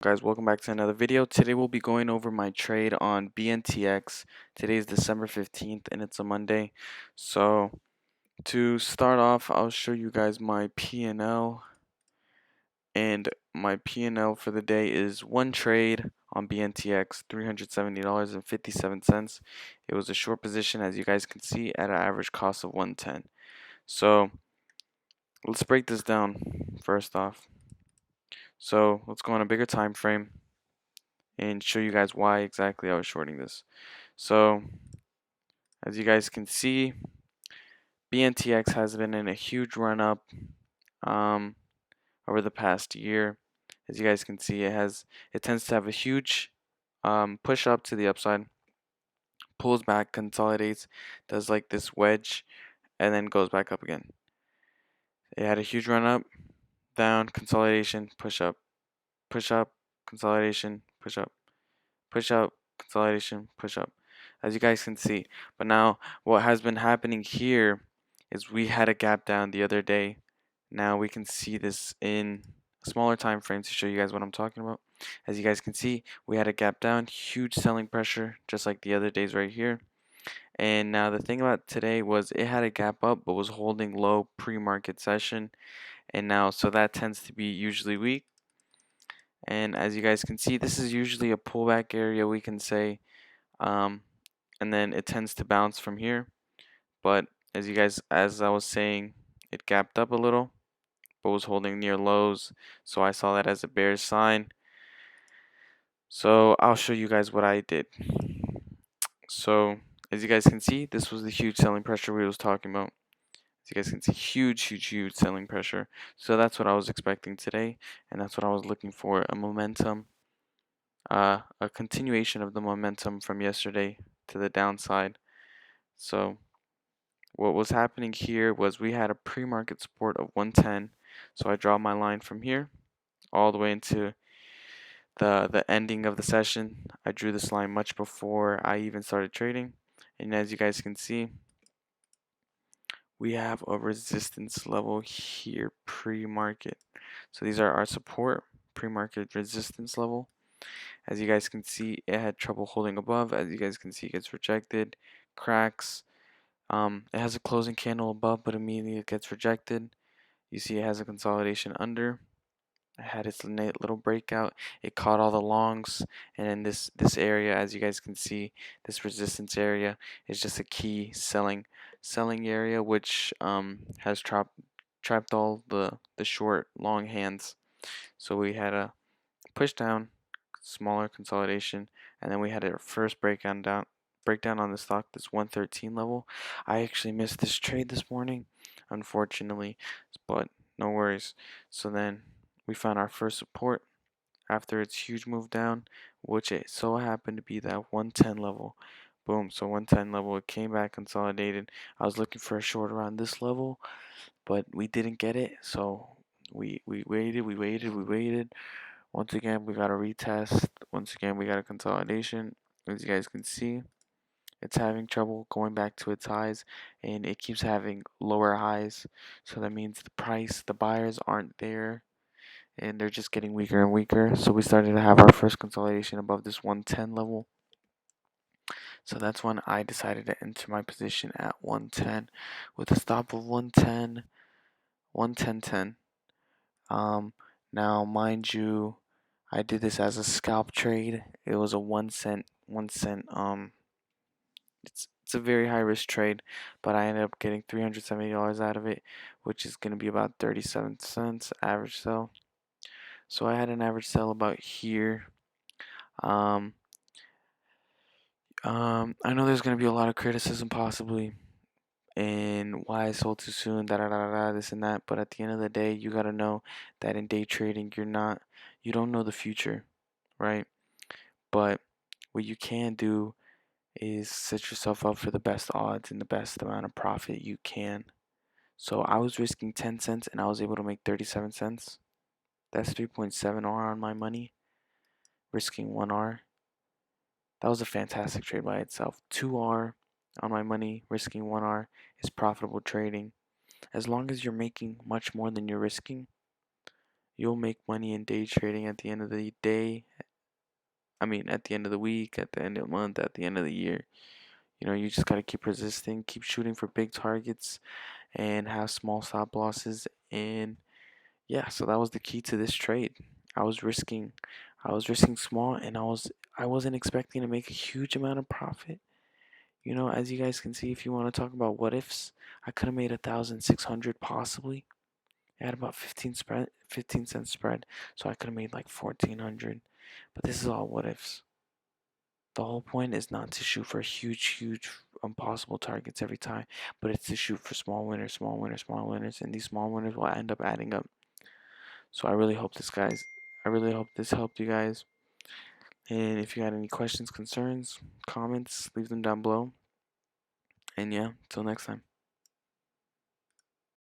Guys, welcome back to another video. Today we'll be going over my trade on BNTX. Today is December 15th and it's a Monday. So to start off, I'll show you guys my P&L, and my P&L for the day is one trade on BNTX, $370.57. It was a short position, as you guys can see, at an average cost of 110. So let's break this down first off. So let's go on a bigger time frame and show you guys why exactly I was shorting this. So as you guys can see, BNTX has been in a huge run up um, over the past year. As you guys can see, it tends to have a huge push up to the upside, pulls back, consolidates, does like this wedge, and then goes back up again. It had a huge run up, down, consolidation, push up, consolidation, push up, consolidation, push up, as you guys can see. But now what has been happening here is we had a gap down the other day. Now we can see this in a smaller time frame to show you guys what I'm talking about. As you guys can see, we had a gap down, huge selling pressure, just like the other days right here. And now the thing about today was it had a gap up but was holding low pre-market session, and now so that tends to be usually weak. And as you guys can see, this is usually a pullback area, we can say, and then it tends to bounce from here. But as I was saying, it gapped up a little but was holding near lows, so I saw that as a bearish sign. So I'll show you guys what I did. So as you guys can see, this was the huge selling pressure we was talking about. As you guys can see, huge selling pressure. So that's what I was expecting today, and that's what I was looking for, a momentum, a continuation of the momentum from yesterday to the downside. So what was happening here was we had a pre-market support of 110. So I draw my line from here all the way into the ending of the session. I drew this line much before I even started trading. And as you guys can see, we have a resistance level here pre-market. So these are our support, pre-market resistance level. As you guys can see, it had trouble holding above. As you guys can see, it gets rejected, cracks. It has a closing candle above, but immediately it gets rejected. You see it has a consolidation under. It had its little breakout. It caught all the longs, and in this area, as you guys can see, this resistance area is just a key selling area, which has trapped all the short long hands. So we had a push down, smaller consolidation, and then we had our first breakdown on the stock, this 113 level. I actually missed this trade this morning, unfortunately, but no worries. So then we found our first support after its huge move down, which it so happened to be that 110 level. Boom, so 110 level, it came back, consolidated. I was looking for a short around this level, but we didn't get it, so we waited. Once again, we got a retest. Once again, we got a consolidation. As you guys can see, it's having trouble going back to its highs, and it keeps having lower highs. So that means the buyers aren't there, and they're just getting weaker and weaker. So we started to have our first consolidation above this 110 level. So that's when I decided to enter my position at 110 with a stop of 110, 110.10. Now, mind you, I did this as a scalp trade. It was a 1 cent, 1 cent. It's a very high risk trade, but I ended up getting $370 out of it, which is going to be about 37 cents average sell. So I had an average sell about here. Um, I know there's going to be a lot of criticism possibly, and why I sold too soon, this and that. But at the end of the day, you got to know that in day trading, you don't know the future, right? But what you can do is set yourself up for the best odds and the best amount of profit you can. So I was risking 10 cents and I was able to make 37 cents. That's 3.7 R on my money, risking 1 R. That was a fantastic trade by itself. 2 R on my money, risking 1 R is profitable trading. As long as you're making much more than you're risking, You'll make money in day trading at the end of the day. I mean, at the end of the week, at the end of the month, at the end of the year. You just got to keep resisting, keep shooting for big targets, and have small stop losses. And yeah, so that was the key to this trade. I was risking, I was risking small, and I wasn't expecting to make a huge amount of profit. As you guys can see, if you want to talk about what ifs, I could have made 1,600 possibly. I had about 15 cent spread, so I could have made like 1,400. But this is all what ifs. The whole point is not to shoot for huge, impossible targets every time, but it's to shoot for small winners, small winners, small winners, and these small winners will end up adding up. So I really hope this helped you guys. And if you had any questions, concerns, comments, leave them down below. And yeah, till next time.